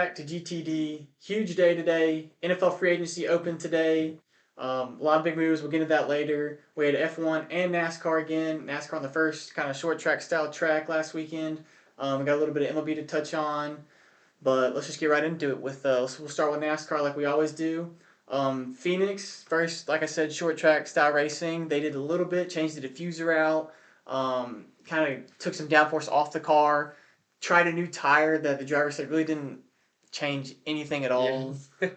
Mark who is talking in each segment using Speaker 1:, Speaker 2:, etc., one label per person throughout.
Speaker 1: track to GTD. Huge day today. NFL free agency open today. A lot of big moves. We'll get into that later. We had F1 and NASCAR again. NASCAR on the first kind of short track style track last weekend. We got a little bit of MLB to touch on, but let's just get right into it. We'll start with NASCAR like we always do. Phoenix first, like I said, short track style racing. They did a little bit, changed the diffuser out, kind of took some downforce off the car, tried a new tire that the driver said really didn't change anything at all.
Speaker 2: Yeah.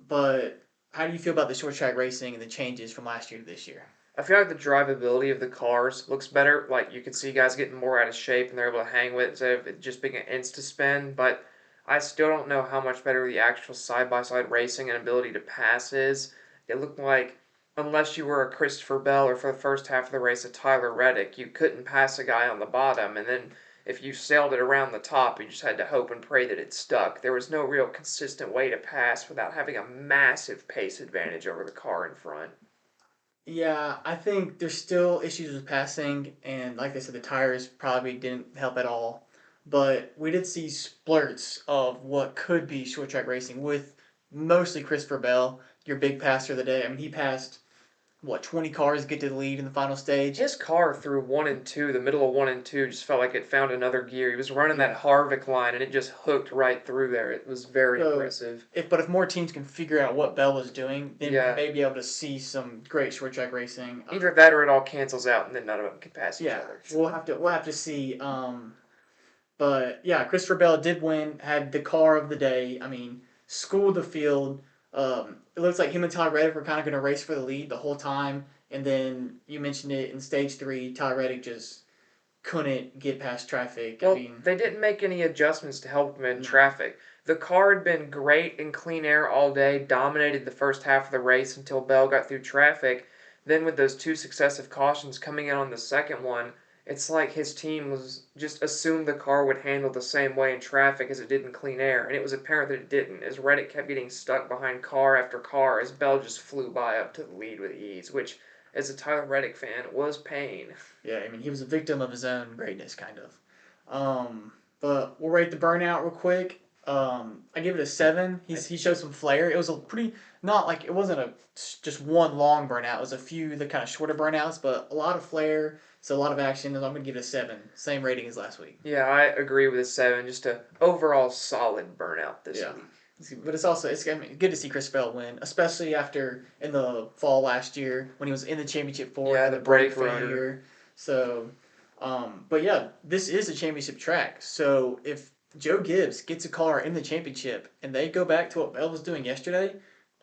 Speaker 1: But how do you feel about the short track racing and the changes from last year to this year?
Speaker 2: I feel like the drivability of the cars looks better. Like you can see guys getting more out of shape and they're able to hang with it instead of it just being an insta spin. But I still don't know how much better the actual side by side racing and ability to pass is. It looked like unless you were a Christopher Bell or for the first half of the race a Tyler Reddick, you couldn't pass a guy on the bottom. And then if you sailed it around the top, you just had to hope and pray that it stuck. There was no real consistent way to pass without having a massive pace advantage over the car in front.
Speaker 1: Yeah, I think there's still issues with passing, and like I said, the tires probably didn't help at all. But we did see splurts of what could be short track racing with mostly Christopher Bell, your big passer of the day. I mean, he passed, what, 20 cars to get to the lead in the final stage?
Speaker 2: His car through one and two, the middle of one and two, just felt like it found another gear. He was running that
Speaker 1: Yeah.
Speaker 2: Harvick line, and it just hooked right through there. It was very
Speaker 1: So,
Speaker 2: impressive.
Speaker 1: if more teams can figure out what Bell was doing, then we
Speaker 2: Yeah,
Speaker 1: may be able to see some great short track racing.
Speaker 2: either that or it all cancels out, and then none of them can pass each
Speaker 1: Yeah,
Speaker 2: other.
Speaker 1: we'll have to see. But yeah, Christopher Bell did win, had the car of the day. I mean, schooled the field. It looks like him and Tyler Reddick were kind of going to race for the lead the whole time. And then you mentioned it in stage three, Tyler Reddick just couldn't get past traffic. I
Speaker 2: Well,
Speaker 1: mean,
Speaker 2: they didn't make any adjustments to help him in
Speaker 1: no.
Speaker 2: traffic. The car had been great in clean air all day, dominated the first half of the race until Bell got through traffic. Then, with those two successive cautions coming in on the second one, it's like his team was just assumed the car would handle the same way in traffic as it did in clean air, and it was apparent that it didn't, as Reddick kept getting stuck behind car after car as Bell just flew by up to the lead with ease, which, as a Tyler Reddick fan, was pain.
Speaker 1: Yeah, I mean, he was a victim of his own greatness, kind of. But we'll rate the burnout real quick. I give it a 7. He showed some flair. It was a pretty not like it wasn't a just one long burnout. It was a few the kind of shorter burnouts, but a lot of flair. So a lot of action. And I'm gonna give it a 7. Same rating as last week.
Speaker 2: Yeah, I agree with a 7. Just a overall solid burnout this
Speaker 1: Yeah.
Speaker 2: week.
Speaker 1: But it's I mean, good to see Chris Bell win, especially after in the fall last year when he was in the championship four,
Speaker 2: Yeah,
Speaker 1: had
Speaker 2: the
Speaker 1: a brake
Speaker 2: brake runner.
Speaker 1: failure. So, but yeah, this is a championship track. So if Joe Gibbs gets a car in the championship and they go back to what Bell was doing yesterday,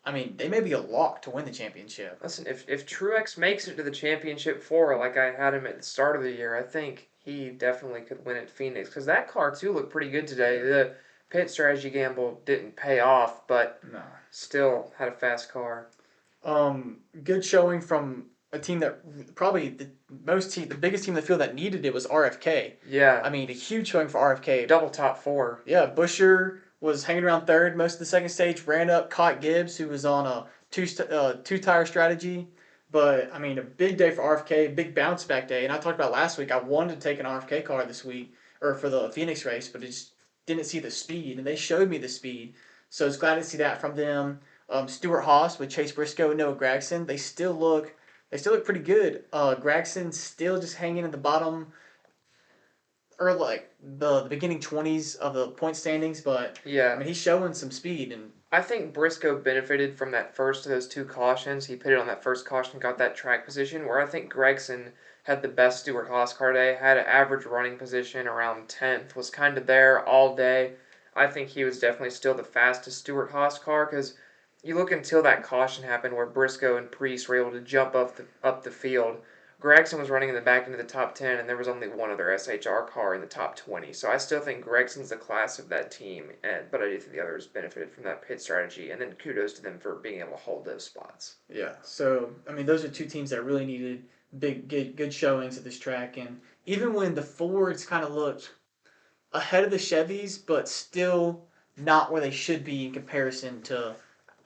Speaker 1: I mean, they may be a lock to win the championship.
Speaker 2: Listen, if Truex makes it to the championship four like I had him at the start of the year, I think he definitely could win at Phoenix because that car too looked pretty good today. The pit strategy gamble didn't pay off, but
Speaker 1: No.
Speaker 2: still had a fast car.
Speaker 1: Good showing from a team that probably the biggest team in the field that needed it was RFK.
Speaker 2: Yeah,
Speaker 1: I mean, a huge showing for RFK.
Speaker 2: double top four.
Speaker 1: Yeah, Busher was hanging around third most of the second stage, ran up, caught Gibbs, who was on a two tire strategy. But I mean, a big day for RFK, big bounce back day. And I talked about last week. I wanted to take an RFK car this week or for the Phoenix race, but it just didn't see the speed, and they showed me the speed. So I was glad to see that from them. Stuart Haas with Chase Briscoe and Noah Gragson, they still look pretty good. Gragson's still just hanging at the bottom or like the beginning 20s of the point standings, but I
Speaker 2: Yeah,
Speaker 1: mean he's showing some speed and
Speaker 2: I think Briscoe benefited from that first of those two cautions. He pitted on that first caution, got that track position, where I think Gregson had the best Stewart Haas car day, had an average running position around 10th, was kind of there all day. I think he was definitely still the fastest Stewart Haas car because you look until that caution happened where Briscoe and Priest were able to jump up the field. Gregson was running in the back into the top 10, and there was only one other SHR car in the top 20. So I still think Gregson's the class of that team, but I do think the others benefited from that pit strategy, and then kudos to them for being able to hold those spots.
Speaker 1: yeah. So I mean those are two teams that really needed good showings at this track, and even when the Fords kind of looked ahead of the Chevys, but still not where they should be in comparison to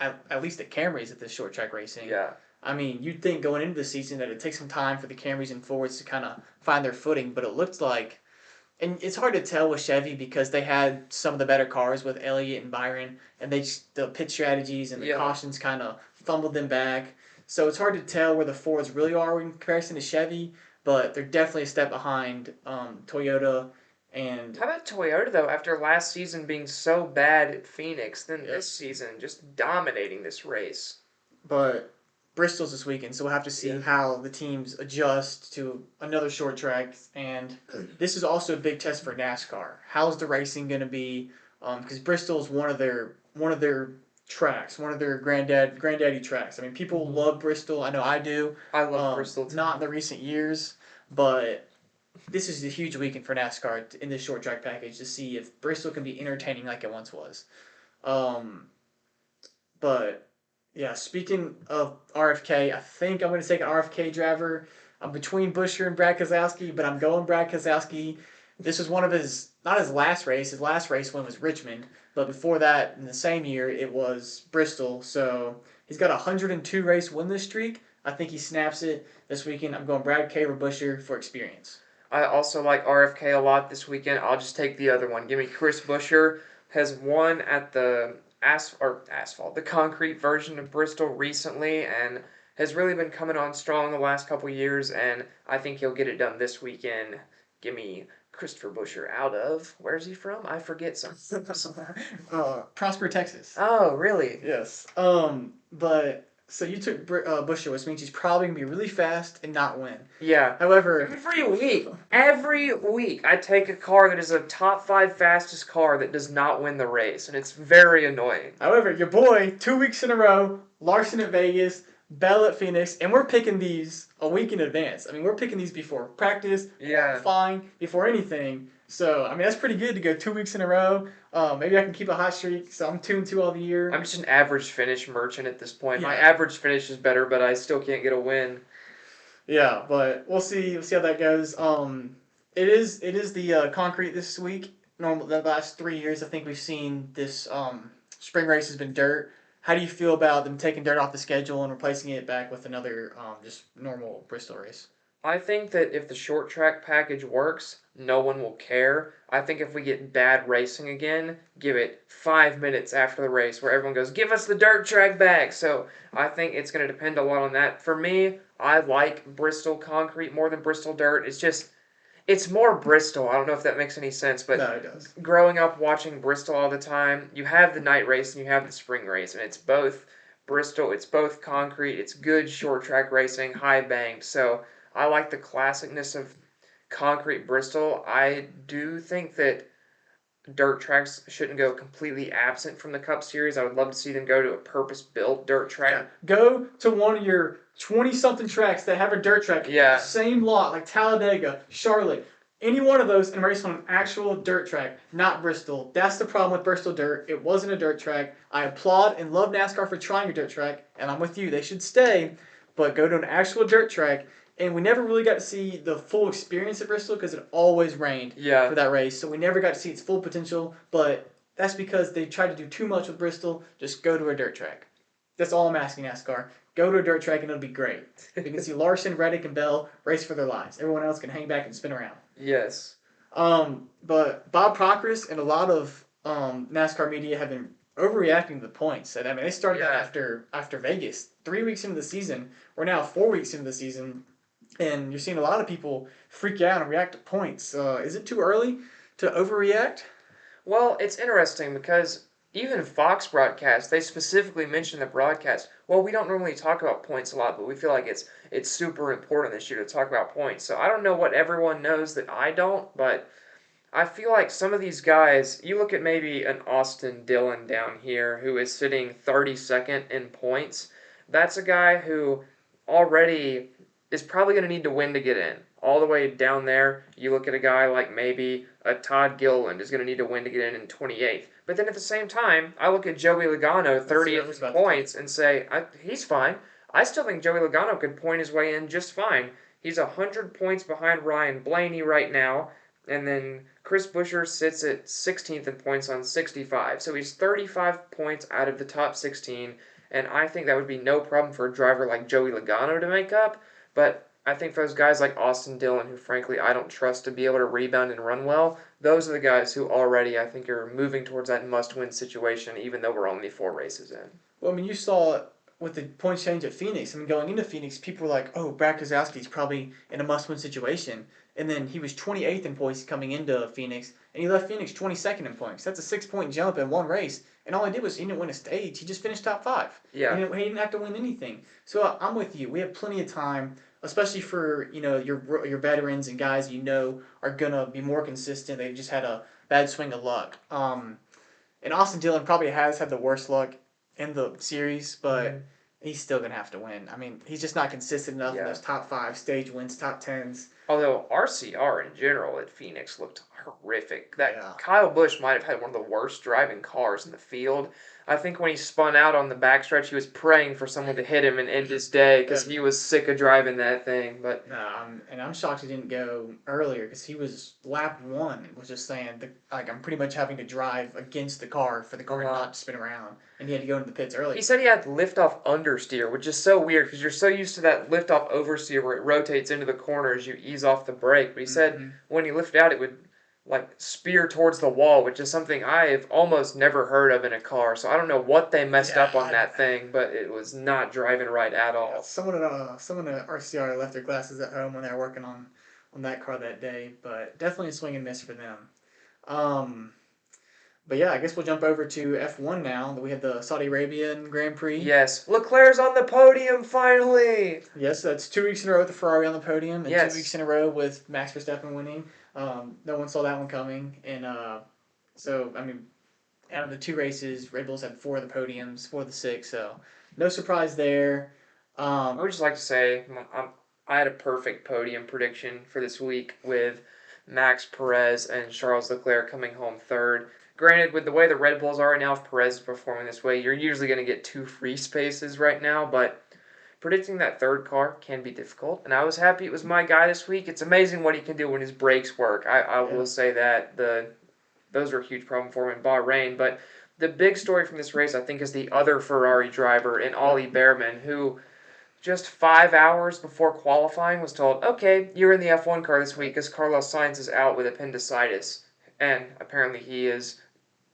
Speaker 1: at least the Camrys at this short track racing.
Speaker 2: Yeah,
Speaker 1: I mean, you'd think going into the season that it'd take some time for the Camrys and Fords to kind of find their footing, but it looked like and it's hard to tell with Chevy because they had some of the better cars with Elliott and Byron, and the pit strategies and the
Speaker 2: Yeah.
Speaker 1: cautions kind of fumbled them back. So it's hard to tell where the Fords really are in comparison to Chevy, but they're definitely a step behind Toyota. And
Speaker 2: How about Toyota though? After last season being so bad at Phoenix, then
Speaker 1: yep.
Speaker 2: this season just dominating this race.
Speaker 1: But Bristol's this weekend, so we'll have to see
Speaker 2: Yeah.
Speaker 1: how the teams adjust to another short track. And this is also a big test for NASCAR. How's the racing going to be? Because Bristol's one of their tracks, one of their granddaddy tracks. I mean, people love Bristol. I know I do.
Speaker 2: I love Bristol too.
Speaker 1: Not in the recent years, but this is a huge weekend for NASCAR in this short track package to see if Bristol can be entertaining like it once was. Um, but yeah, speaking of RFK, I think I'm going to take an RFK driver. I'm between Buescher and Brad Keselowski, but I'm going Brad Keselowski. This was one of his, not his last race. His last race win was Richmond, but before that, in the same year, it was Bristol. So he's got a 102 race winless streak. I think he snaps it this weekend. I'm going Brad K. or Buescher for experience.
Speaker 2: I also like RFK a lot this weekend. I'll just take the other one. Give me Chris Buescher. Has won at the asphalt, the concrete version of Bristol recently, and has really been coming on strong the last couple years. And I think he'll get it done this weekend. Give me Christopher Buescher out of where's he from? I forget some.
Speaker 1: Prosper, Texas.
Speaker 2: Oh, really?
Speaker 1: Yes. But so you took Buescher, which means he's probably gonna be really fast and not win.
Speaker 2: Yeah.
Speaker 1: However,
Speaker 2: Every week, I take a car that is a top 5 fastest car that does not win the race, and it's very annoying.
Speaker 1: your boy, 2 weeks in a row, Larson at Vegas, Bell at Phoenix, and we're picking these a week in advance. I mean, we're picking these before practice,
Speaker 2: Yeah.
Speaker 1: qualifying, before anything. So I mean, that's pretty good to go 2 weeks in a row. Maybe I can keep a hot streak. So I'm 2-2 all the year.
Speaker 2: I'm just an average finish merchant at this point. My
Speaker 1: Yeah.
Speaker 2: average finish is better, but I still can't get a win.
Speaker 1: Yeah, but we'll see. We'll see how that goes. It is the concrete this week. Normal the last 3 years, I think we've seen this spring race has been dirt. How do you feel about them taking dirt off the schedule and replacing it back with another just normal Bristol race?
Speaker 2: I think that if the short track package works, no one will care. I think if we get bad racing again, give it 5 minutes after the race where everyone goes, give us the dirt track back. So I think it's going to depend a lot on that. For me, I like Bristol concrete more than Bristol dirt. It's more Bristol. I don't know if that makes any sense, but
Speaker 1: No, it does.
Speaker 2: growing up watching Bristol all the time, you have the night race and you have the spring race, and it's both Bristol, it's both concrete, it's good short track racing, high banked. So I like the classicness of concrete Bristol. I do think that dirt tracks shouldn't go completely absent from the Cup Series. I would love to see them go to a purpose-built dirt track.
Speaker 1: Yeah. Go to one of your 20-something tracks that have a dirt track.
Speaker 2: Yeah.
Speaker 1: Same lot, like Talladega, Charlotte. Any one of those and race on an actual dirt track, not Bristol. That's the problem with Bristol dirt. It wasn't a dirt track. I applaud and love NASCAR for trying a dirt track, and I'm with you. They should stay, but go to an actual dirt track. And we never really got to see the full experience at Bristol because it always rained
Speaker 2: Yeah.
Speaker 1: for that race. So we never got to see its full potential, but that's because they tried to do too much with Bristol. Just go to a dirt track. That's all I'm asking NASCAR. Go to a dirt track and it'll be great. We can see Larson, Reddick, and Bell race for their lives. Everyone else can hang back and spin around.
Speaker 2: Yes.
Speaker 1: But Bob Procris and a lot of NASCAR media have been overreacting to the points. And I mean, they started that after Vegas. 3 weeks into the season. We're now 4 weeks into the season, and you're seeing a lot of people freak out and react to points. Is it too early to overreact?
Speaker 2: Well, it's interesting because even Fox broadcast, they specifically mention the broadcast. Well, we don't normally talk about points a lot, but we feel like it's super important this year to talk about points. So I don't know what everyone knows that I don't, but I feel like some of these guys, you look at maybe an Austin Dillon down here who is sitting 32nd in points. That's a guy who already is probably going to need to win to get in. All the way down there, you look at a guy like maybe a Todd Gilliland is going to need to win to get in 28th. But then at the same time, I look at Joey Logano, 30th in points, and say, he's fine. I still think Joey Logano could point his way in just fine. He's 100 points behind Ryan Blaney right now, and then Chris Buescher sits at 16th in points on 65. So he's 35 points out of the top 16, and I think that would be no problem for a driver like Joey Logano to make up. But I think those guys like Austin Dillon, who frankly I don't trust to be able to rebound and run well, those are the guys who already I think are moving towards that must-win situation, even though we're only 4 races in.
Speaker 1: Well, I mean, you saw it with the point change at Phoenix. I mean, going into Phoenix, people were like, "Oh, Brad Keselowski's probably in a must-win situation," and then he was 28th in points coming into Phoenix, and he left Phoenix 22nd in points. That's a 6-point jump in one race, and all he did was he didn't win a stage. He just finished top five.
Speaker 2: Yeah,
Speaker 1: He didn't have to win anything. So I'm with you. We have plenty of time, especially for your veterans and guys are gonna be more consistent. They just had a bad swing of luck. And Austin Dillon probably has had the worst luck in the series, but
Speaker 2: mm,
Speaker 1: he's still gonna have to win. I mean, he's just not consistent enough in
Speaker 2: yeah.
Speaker 1: those top five stage wins, top tens.
Speaker 2: Although RCR in general at Phoenix looked horrific. That
Speaker 1: Yeah.
Speaker 2: Kyle Busch might have had one of the worst driving cars in the field. I think when he spun out on the backstretch, he was praying for someone to hit him and end his day because he was sick of driving that thing. But
Speaker 1: No, and I'm shocked he didn't go earlier because he was lap one. Was just saying like I'm pretty much having to drive against the car for the car not to spin around, and he had to go into the pits early.
Speaker 2: he said he had liftoff understeer, which is so weird because you're so used to that liftoff oversteer where it rotates into the corner as you ease off the brake. But he said when he lifted out, it would like spear towards the wall, which is something I've almost never heard of in a car. So I don't know what they messed up on that thing, but it was not driving right at all.
Speaker 1: Someone at RCR left their glasses at home when they were working on that car that day, but definitely a swing and miss for them. Um, but yeah, I guess we'll jump over to F1 now. We have the Saudi Arabian Grand Prix.
Speaker 2: Yes, Leclerc's on the podium finally.
Speaker 1: Yes, that's 2 weeks in a row with the Ferrari on the podium, and
Speaker 2: Yes.
Speaker 1: 2 weeks in a row with Max Verstappen winning. No one saw that one coming, and so I mean, out of the two races, Red Bulls had four of the podiums, four of the six, so no surprise there.
Speaker 2: I would just like to say I had a perfect podium prediction for this week with Max Perez and Charles Leclerc coming home third. Granted, with the way the Red Bulls are right now, if Perez is performing this way, you're usually going to get two free spaces right now, but predicting that third car can be difficult, and I was happy it was my guy this week. It's amazing what he can do when his brakes work. I will say that those were a huge problem for him in Bahrain, but the big story from this race, I think, is the other Ferrari driver in Ollie Bearman, who just 5 hours before qualifying was told, okay, you're in the F1 car this week because Carlos Sainz is out with appendicitis. And apparently he is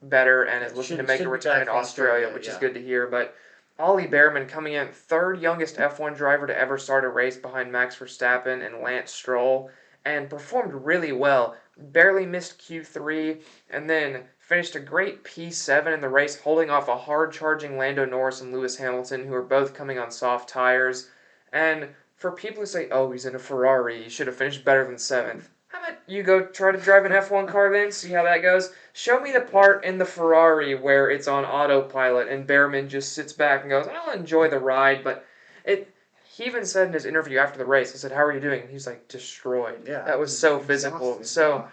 Speaker 2: better and is looking to make a return in Australia, which is good to hear. But Ollie Bearman coming in third youngest F1 driver to ever start a race behind Max Verstappen and Lance Stroll, and performed really well. Barely missed Q3, and then finished a great P7 in the race, holding off a hard-charging Lando Norris and Lewis Hamilton, who are both coming on soft tires. And for people who say, oh, he's in a Ferrari, he should have finished better than 7th. How about you go try to drive an F1 car then, see how that goes? Show me the part in the Ferrari where it's on autopilot and Bearman just sits back and goes, I'll enjoy the ride, but it. He even said in his interview after the race, I said, how are you doing? And he's like, destroyed.
Speaker 1: Yeah,
Speaker 2: that was so physical. So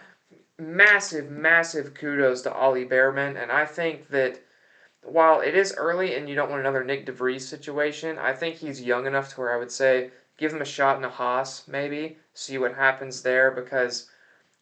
Speaker 2: massive, massive kudos to Ollie Bearman, and I think that while it is early and you don't want another Nick DeVries situation, I think he's young enough to where I would say give him a shot in a Haas, maybe, see what happens there, because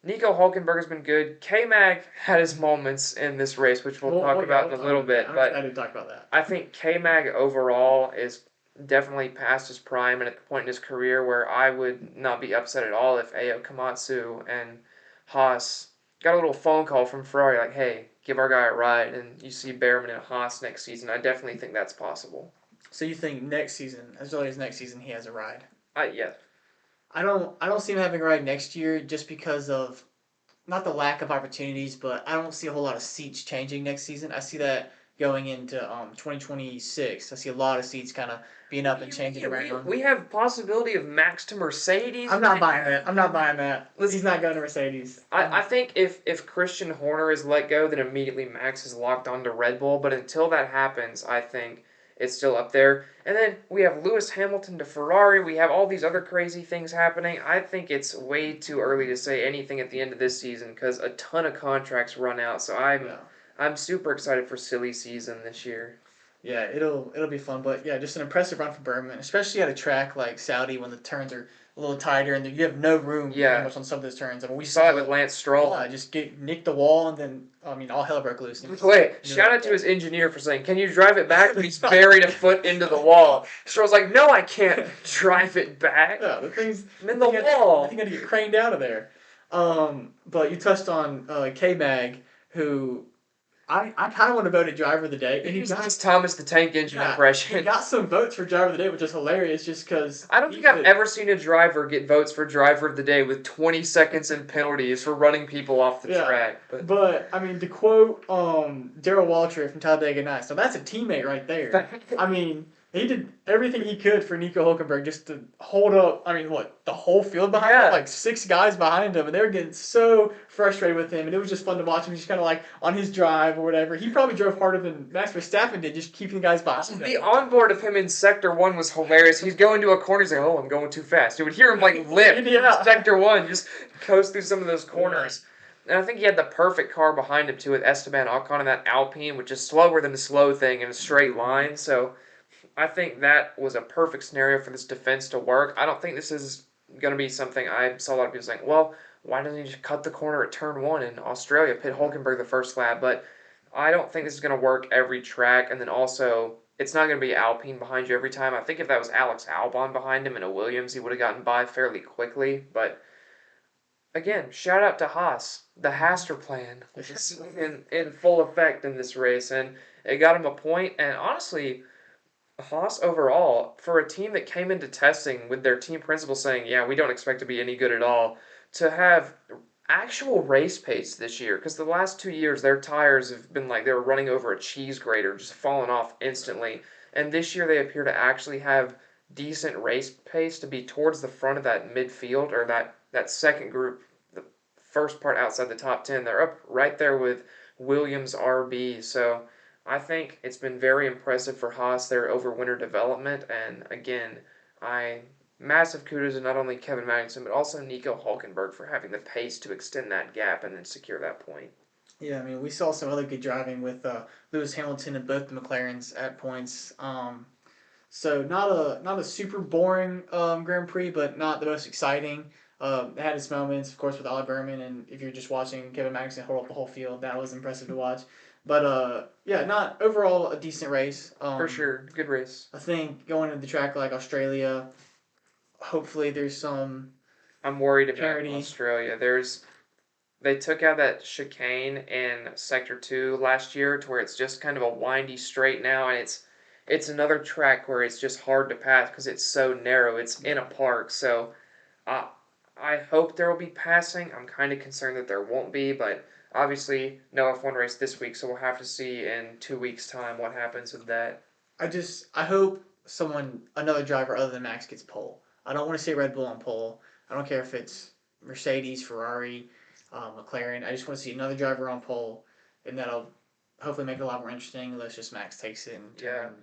Speaker 2: Nico Hulkenberg has been good. K-Mag had his moments in this race, which we'll talk about in a little bit, but
Speaker 1: I didn't talk about that.
Speaker 2: I think K-Mag overall is definitely past his prime and at the point in his career where I would not be upset at all if Ao Komatsu and Haas got a little phone call from Ferrari like, hey, give our guy a ride, and you see Bearman and Haas next season. I definitely think that's possible.
Speaker 1: So you think next season, as early as next season, he has a ride?
Speaker 2: Yeah.
Speaker 1: I don't see him having a ride next year just because of not the lack of opportunities, but I don't see a whole lot of seats changing next season. I see that going into 2026. I see a lot of seats kind of being up and changing around.
Speaker 2: We have possibility of Max to Mercedes.
Speaker 1: I'm not buying that. I'm not buying that. He's not going to Mercedes.
Speaker 2: I think if Christian Horner is let go, then immediately Max is locked onto Red Bull. But until that happens, I think it's still up there. And then we have Lewis Hamilton to Ferrari. We have all these other crazy things happening. I think it's way too early to say anything at the end of this season because a ton of contracts run out. So I'm super excited for silly season this year.
Speaker 1: Yeah, it'll be fun, but yeah, just an impressive run for Bergman, especially at a track like Saudi when the turns are a little tighter, and you have no room pretty
Speaker 2: Yeah,
Speaker 1: much on some of those turns. I mean, we
Speaker 2: you saw it
Speaker 1: saw
Speaker 2: with
Speaker 1: it.
Speaker 2: Lance Stroll.
Speaker 1: Yeah, just get nick the wall, and then I mean, all hell broke loose. And he was
Speaker 2: Wait,
Speaker 1: doing
Speaker 2: shout
Speaker 1: that
Speaker 2: out to
Speaker 1: wall.
Speaker 2: his engineer for saying, "Can you drive it back?" But he's buried a foot into the wall. Stroll's like, "No, I can't drive it back.
Speaker 1: Yeah, the thing's
Speaker 2: I'm in
Speaker 1: the
Speaker 2: the
Speaker 1: thing the
Speaker 2: wall."
Speaker 1: thing had to get craned out of there. But you touched on K Mag, who I kind of want to vote a driver of the day, and
Speaker 2: He was Thomas the Tank Engine
Speaker 1: he
Speaker 2: impression.
Speaker 1: got some votes for driver of the day, which is hilarious, just because
Speaker 2: I don't think I've ever seen a driver get votes for driver of the day with 20 seconds in penalties for running people off the
Speaker 1: yeah.
Speaker 2: track. But
Speaker 1: But I mean, to quote Daryl Waltrip from Talladega Nights, so that's a teammate right there. I mean, he did everything he could for Nico Hulkenberg just to hold up. I mean, what, the whole field behind
Speaker 2: Yeah.
Speaker 1: him, like 6 guys behind him, and they were getting so frustrated with him, and it was just fun to watch him just kind of like on his drive or whatever. He probably drove harder than Max Verstappen did, just keeping the guys behind him.
Speaker 2: The onboard of him in Sector 1 was hilarious. He's going to a corner, he's like, "Oh, I'm going too fast." You would hear him like lip
Speaker 1: Yeah.
Speaker 2: Sector 1, just coast through some of those corners. And I think he had the perfect car behind him too with Esteban Ocon in that Alpine, which is slower than the slow thing in a straight line. So I think that was a perfect scenario for this defense to work. I don't think this is going to be something I saw a lot of people saying, "Well, why doesn't he just cut the corner at turn 1 in Australia, pit Hulkenberg the first lap?" But I don't think this is going to work every track. And then also, it's not going to be Alpine behind you every time. I think if that was Alex Albon behind him in a Williams, he would have gotten by fairly quickly. But again, shout out to Haas. The Haster plan was in full effect in this race, and it got him a point. And honestly, Haas overall, for a team that came into testing with their team principal saying, "Yeah, we don't expect to be any good at all," to have actual race pace this year, because the last 2 years their tires have been like they were running over a cheese grater, just falling off instantly. And this year they appear to actually have decent race pace to be towards the front of that midfield or that second group, the first part outside the top 10. They're up right there with Williams RB. So I think it's been very impressive for Haas their over winter development. And again, I massive kudos to not only Kevin Magnussen but also Nico Hulkenberg for having the pace to extend that gap and then secure that point.
Speaker 1: Yeah, I mean, we saw some other good driving with Lewis Hamilton and both the McLarens at points. So not a super boring Grand Prix, but not the most exciting. It had its moments, of course, with Ollie Bearman, and if you're just watching Kevin Magnussen hold up the whole field, that was impressive to watch. But yeah, not overall a decent race.
Speaker 2: For sure, good race.
Speaker 1: I think going to the track like Australia, hopefully there's some
Speaker 2: I'm worried about
Speaker 1: parity.
Speaker 2: Australia. They took out that chicane in Sector 2 last year to where it's just kind of a windy straight now, and it's another track where it's just hard to pass because it's so narrow. It's in a park, so uh, I hope there will be passing. I'm kind of concerned that there won't be, but obviously no F1 race this week, so we'll have to see in 2 weeks' time what happens with that.
Speaker 1: I hope another driver other than Max gets pole. I don't want to see Red Bull on pole. I don't care if it's Mercedes, Ferrari, McLaren. I just want to see another driver on pole, and that'll hopefully make it a lot more interesting. Unless just Max takes it in
Speaker 2: Yeah.
Speaker 1: turn,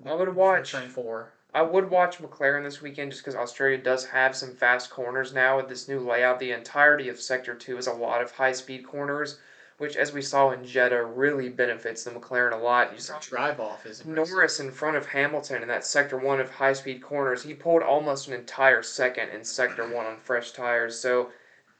Speaker 2: I would watch.
Speaker 1: turn 4.
Speaker 2: I would watch McLaren this weekend just because Australia does have some fast corners now with this new layout. The entirety of Sector 2 is a lot of high speed corners, which, as we saw in Jeddah, really benefits the McLaren a lot. You saw
Speaker 1: Drive off is impressive.
Speaker 2: Norris in front of Hamilton in that Sector 1 of high speed corners. He pulled almost an entire second in Sector 1 on fresh tires. So,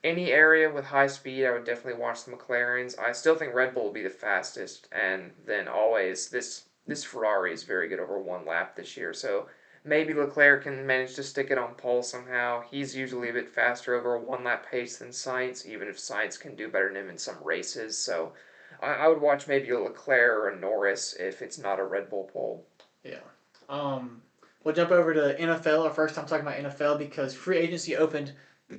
Speaker 2: any area with high speed, I would definitely watch the McLarens. I still think Red Bull will be the fastest, and then always this Ferrari is very good over one lap this year. So maybe Leclerc can manage to stick it on pole somehow. He's usually a bit faster over a one lap pace than Sainz, even if Sainz can do better than him in some races. So I would watch maybe a Leclerc or a Norris if it's not a Red Bull pole.
Speaker 1: Yeah. We'll jump over to NFL. Our first time talking about NFL because free agency opened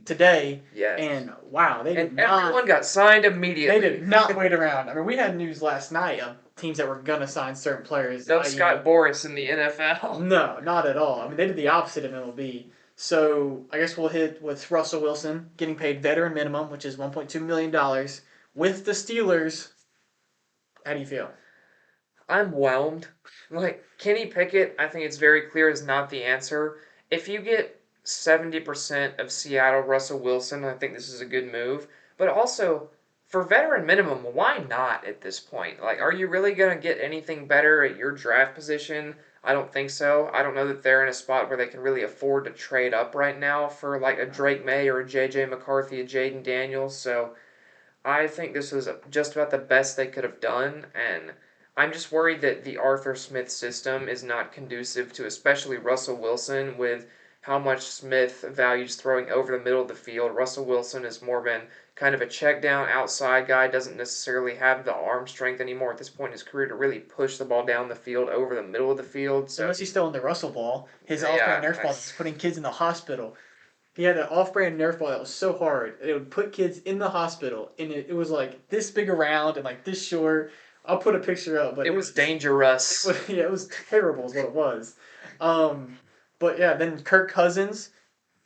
Speaker 1: today.
Speaker 2: Yes.
Speaker 1: And wow,
Speaker 2: everyone got signed immediately.
Speaker 1: They did not wait around. I mean, we had news last night of teams that were gonna sign certain players.
Speaker 2: No Scott Boras in the NFL.
Speaker 1: No, not at all. I mean, they did the opposite of MLB. So I guess we'll hit with Russell Wilson getting paid veteran minimum, which is $1.2 million with the Steelers. How do you feel?
Speaker 2: I'm whelmed. Like, Kenny Pickett, I think it's very clear, is not the answer. If you get 70% of Seattle Russell Wilson, I think this is a good move. But also, for veteran minimum, why not at this point? Like, are you really going to get anything better at your draft position? I don't think so. I don't know that they're in a spot where they can really afford to trade up right now for like a Drake May or a J.J. McCarthy, a Jaden Daniels. So I think this was just about the best they could have done, and I'm just worried that the Arthur Smith system is not conducive to especially Russell Wilson with how much Smith values throwing over the middle of the field. Russell Wilson has more been kind of a check down outside guy, doesn't necessarily have the arm strength anymore at this point in his career to really push the ball down the field over the middle of the field. So,
Speaker 1: Unless he's still in the Russell ball, his off-brand
Speaker 2: yeah,
Speaker 1: Nerf ball that's putting kids in the hospital. He had an off-brand Nerf ball that was so hard it would put kids in the hospital, and it was like this big around and like this short. I'll put a picture up, but
Speaker 2: it was dangerous.
Speaker 1: yeah, it was terrible, is what it was. Um, but yeah, then Kirk Cousins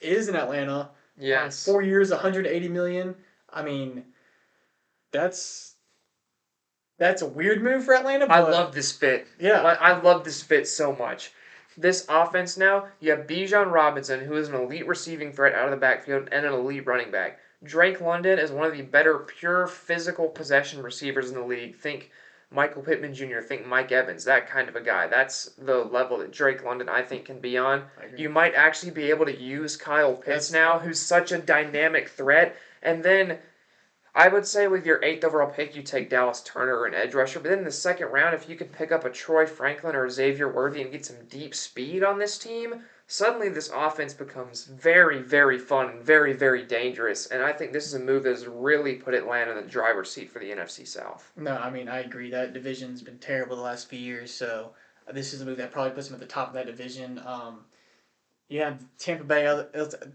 Speaker 1: is in Atlanta.
Speaker 2: Yes.
Speaker 1: 4 years, 180 million. I mean, that's that's a weird move for Atlanta,
Speaker 2: I
Speaker 1: but
Speaker 2: love this fit.
Speaker 1: yeah,
Speaker 2: Like I love this fit so much. This offense now, you have Bijan Robinson, who is an elite receiving threat out of the backfield and an elite running back. Drake London is one of the better pure physical possession receivers in the league. Think Michael Pittman Jr., think Mike Evans, that kind of a guy. That's the level that Drake London, I think, can be on.
Speaker 1: I agree.
Speaker 2: You might actually be able to use Kyle Pitts
Speaker 1: That's
Speaker 2: now, who's such a dynamic threat. And then I would say with your eighth overall pick, you take Dallas Turner or an edge rusher. But then in the second round, if you could pick up a Troy Franklin or a Xavier Worthy and get some deep speed on this team, suddenly this offense becomes very, very fun and very, very dangerous. And I think this is a move that has really put Atlanta in the driver's seat for the NFC South.
Speaker 1: no, I mean I agree that division's been terrible the last few years, so this is a move that probably puts them at the top of that division. You have Tampa Bay.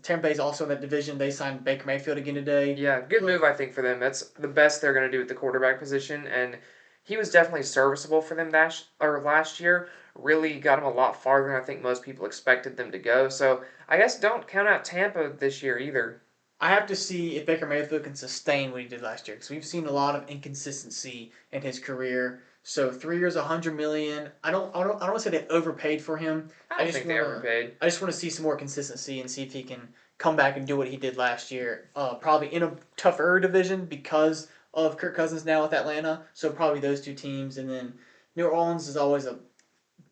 Speaker 1: Tampa Bay's also in that division. They signed Baker Mayfield again today.
Speaker 2: Yeah, good move I think for them. That's the best they're going to do at the quarterback position, and he was definitely serviceable for them last year. Really got him a lot farther than I think most people expected them to go. So I guess don't count out Tampa this year either.
Speaker 1: I have to see if Baker Mayfield can sustain what he did last year because we've seen a lot of inconsistency in his career. So 3 years, 100 million. I don't want to say they overpaid for him.
Speaker 2: I
Speaker 1: I
Speaker 2: don't
Speaker 1: just
Speaker 2: think they
Speaker 1: want to.
Speaker 2: overpaid.
Speaker 1: I just want to see some more consistency and see if he can come back and do what he did last year. Probably in a tougher division because of Kirk Cousins now with Atlanta. So probably those two teams, and then New Orleans is always a